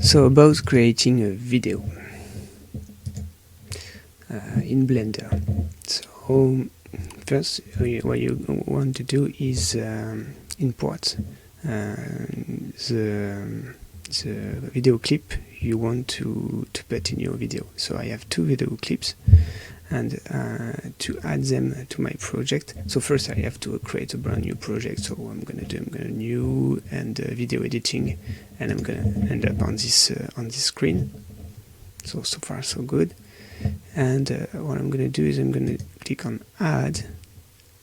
So about creating a video in Blender. So first what you want to do is import the video clip you want to put in your video. So I have two video clips, and to add them to my project, so first I have to create a brand new project. So I'm gonna new and video editing, and I'm gonna end up on this screen. So far so good. And what I'm gonna do is I'm gonna click on add,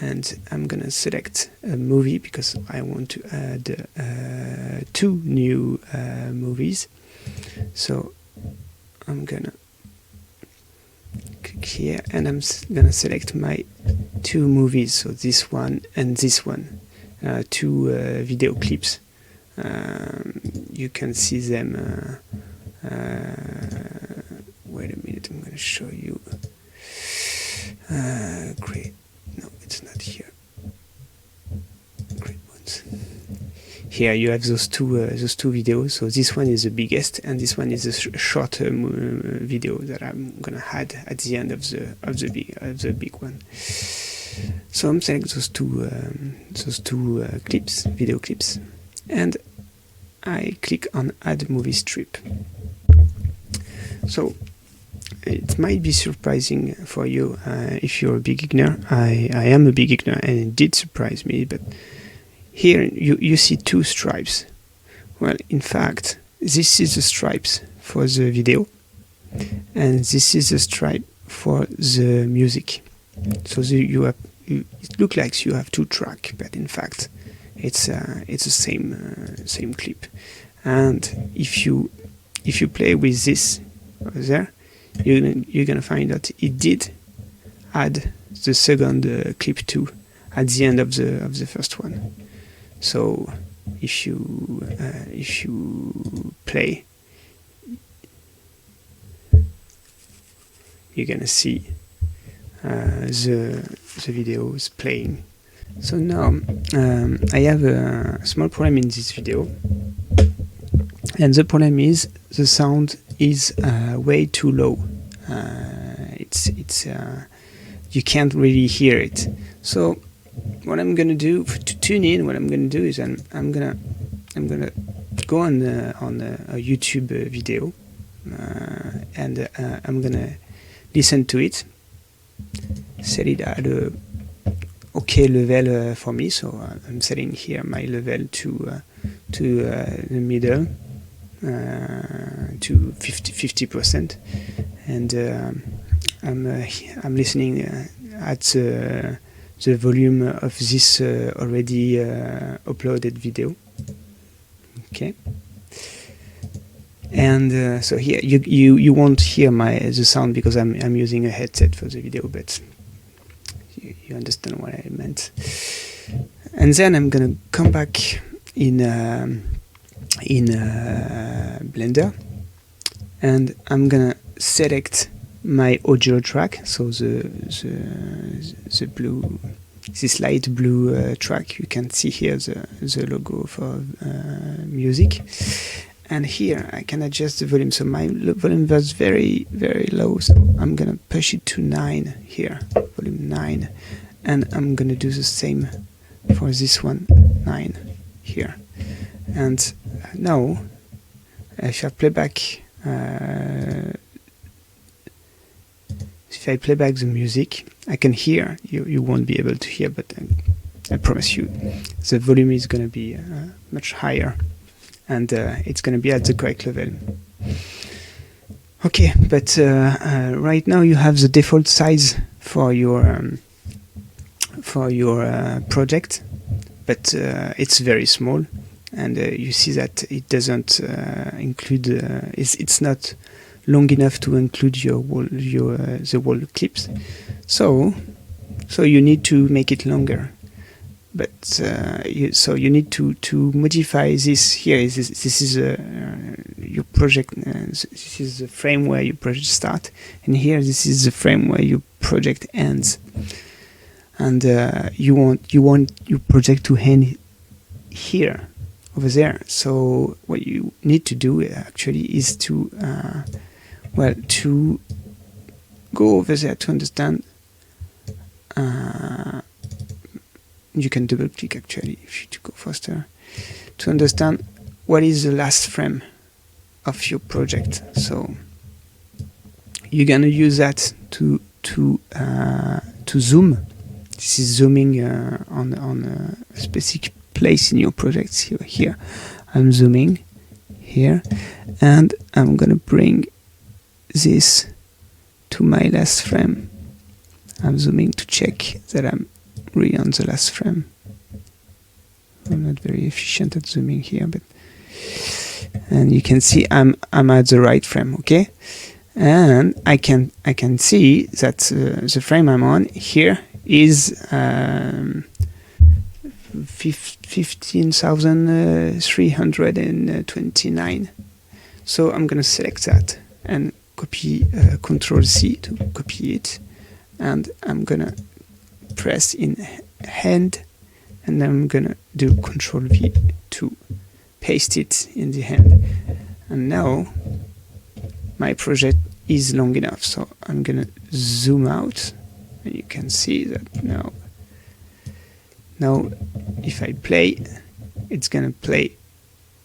and I'm gonna select a movie because I want to add two new movies. So I'm gonna click here, and I'm gonna select my two movies, so this one and this one, two video clips. You can see them. Wait a minute, I'm gonna show you. Great. No, it's not here. Great ones. Here you have those two videos. So this one is the biggest, and this one is a shorter video that I'm gonna add at the end of the big one. So I'm selecting those two clips, video clips, and I click on add movie strip. So it might be surprising for you if you're a beginner. I am a beginner, and it did surprise me, but here you see two stripes. Well, in fact, this is the stripes for the video, and this is the stripe for the music. So it looks like you have two tracks, but in fact it's the same clip. And if you play with this over there, you're gonna find that it did add the second clip too at the end of the first one. So if you play, you're gonna see the videos playing. So now I have a small problem in this video, and the problem is the sound is way too low. You can't really hear it. So what I'm gonna do to tune in, what I'm gonna do is I'm gonna go on a YouTube video, and I'm gonna listen to it, set it at a okay level for me. So I'm setting here my level to the middle, to 50%, and I'm listening at the volume of this already uploaded video. Okay, and so here you won't hear the sound because I'm using a headset for the video, but you understand what I meant. And then I'm gonna come back in Blender, and I'm gonna select my audio track, so the blue, this light blue track. You can see here the logo for music, and here I can adjust the volume. So my volume was very low, so I'm gonna push it to 9 here, volume 9, and I'm gonna do the same for this one, 9 here. And now if I play back the music, I can hear. You won't be able to hear, but I promise you the volume is going to be much higher, and it's going to be at the correct level. Okay, but right now you have the default size for your project, but it's very small, and you see that it doesn't include. It's not long enough to include the wall clips, so you need to make it longer. But you need to modify this. Here this is your project. This is the frame where your project starts, and here this is the frame where your project ends. And you want your project to end here, over there. So what you need to do actually is to to go over there to understand. You can double click actually if you to go faster to understand what is the last frame of your project. So you're gonna use that to zoom. This is zooming on a specific place in your project. Here I'm zooming here, and I'm gonna bring this to my last frame. I'm zooming to check that I'm really on the last frame. I'm not very efficient at zooming here, but and you can see I'm at the right frame, okay? And I can see that the frame I'm on here is 15,329. So I'm gonna select that and copy Control C to copy it, and I'm gonna press in hand, and I'm gonna do Control V to paste it in the hand. And now my project is long enough, so I'm gonna zoom out, and you can see that now if I play, it's gonna play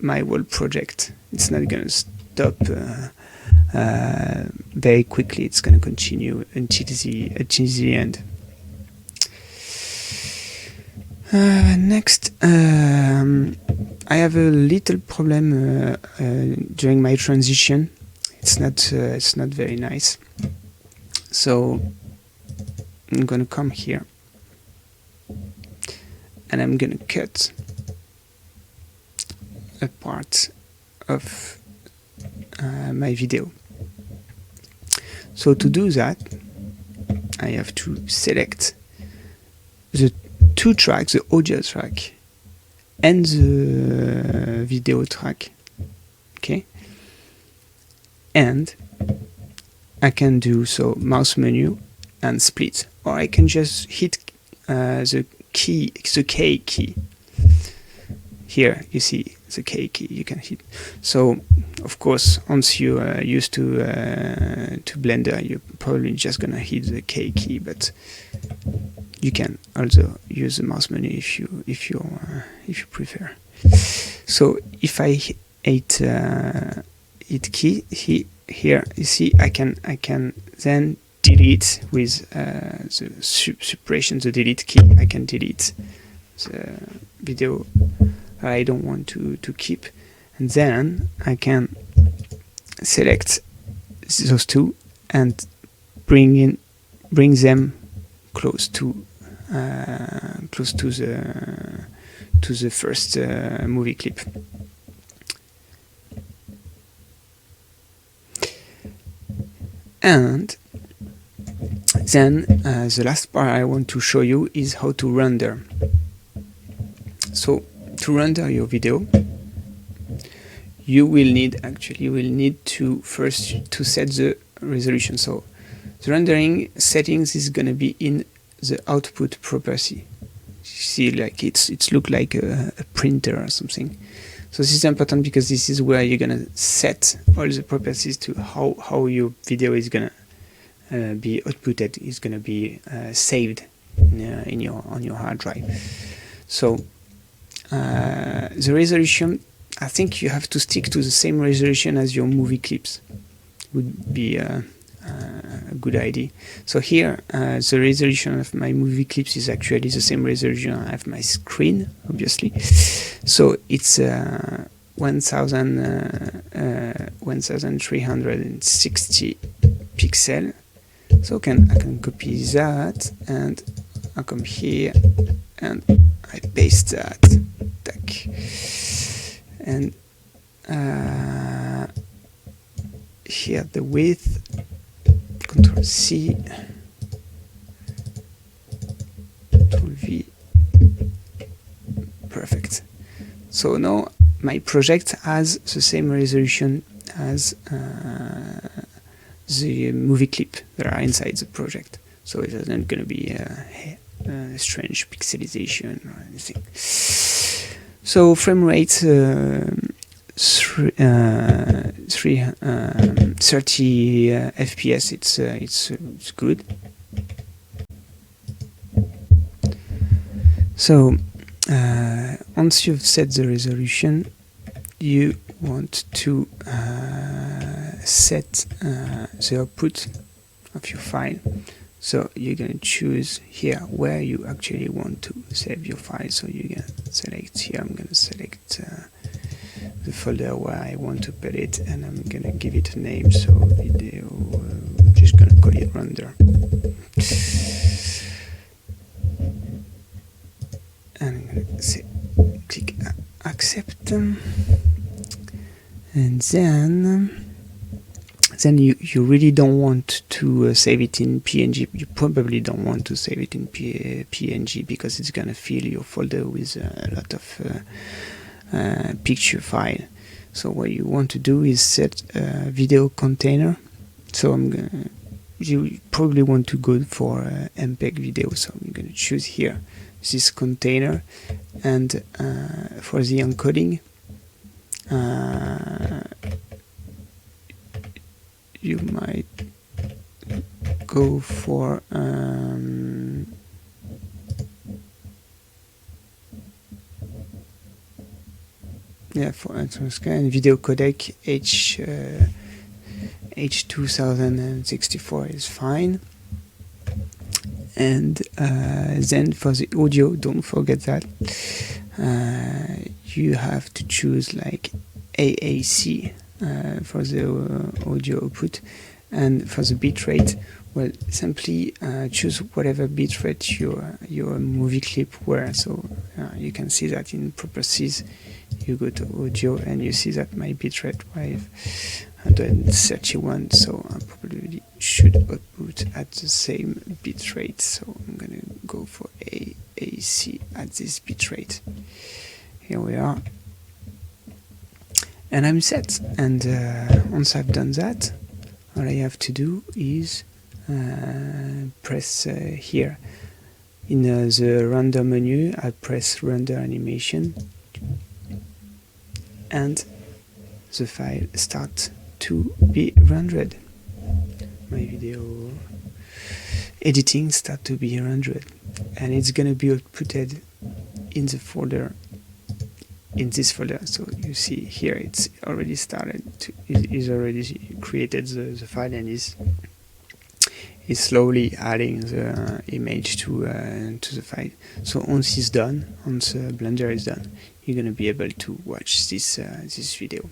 my whole project. It's not gonna stop very quickly. It's gonna continue until the end. Next, I have a little problem during my transition. It's not very nice. So I'm gonna come here, and I'm gonna cut a part of my video. So to do that, I have to select the two tracks, the audio track and the video track, okay? And I can do so mouse menu and split, or I can just hit the K key. Here you see the K key, you can hit. So of course, once you are used to Blender, you're probably just gonna hit the K key, but you can also use the mouse menu if you prefer. So if I hit key here, you see I can then delete with the suppression, the delete key. I can delete the video I don't want to keep, and then I can select those two and bring them close to the first movie clip. And then the last part I want to show you is how to render. So to render your video, you will need to first to set the resolution. So the rendering settings is going to be in the output property. You see, like it's look like a printer or something. So this is important because this is where you're gonna set all the properties to how your video is gonna be outputted, is gonna be saved on your hard drive. So the resolution, I think you have to stick to the same resolution as your movie clips. Would be a good idea. So here, the resolution of my movie clips is actually the same resolution I have my screen, obviously. So it's 1360 pixel. So I can copy that, and I come here and I paste that. Tack. And here the width, Control C, Control V, perfect. So now my project has the same resolution as the movie clip that are inside the project. So it isn't going to be a strange pixelization or anything. So frame rate 30 FPS. It's good. So once you've set the resolution, you want to set the output of your file. So you're going to choose here where you actually want to save your file. So you're going to select here. I'm going to select the folder where I want to put it, and I'm going to give it a name. So video, I'm just going to call it render. And I'm going to say click accept, and then you really don't want to save it in PNG. You probably don't want to save it in PNG because it's gonna fill your folder with a lot of picture file. So what you want to do is set a video container. So you probably want to go for MPEG video. So I'm gonna choose here this container, and for the encoding, you might go for for and video codec H2064 is fine. And then for the audio, don't forget that you have to choose like AAC for the audio output, and for the bitrate, well, simply choose whatever bitrate your movie clip were. So you can see that in properties, you go to audio and you see that my bitrate 531. So I probably should output at the same bitrate. So I'm gonna go for AAC at this bitrate. Here we are. And I'm set. And once I've done that, all I have to do is press here in the render menu. I press render animation, and the file starts to be rendered. My video editing starts to be rendered, and it's gonna be outputted in the folder. In this folder, so you see here it's already started to is already created the file, and is slowly adding the image to the file. So once it's done, once Blender is done, you're gonna be able to watch this this video.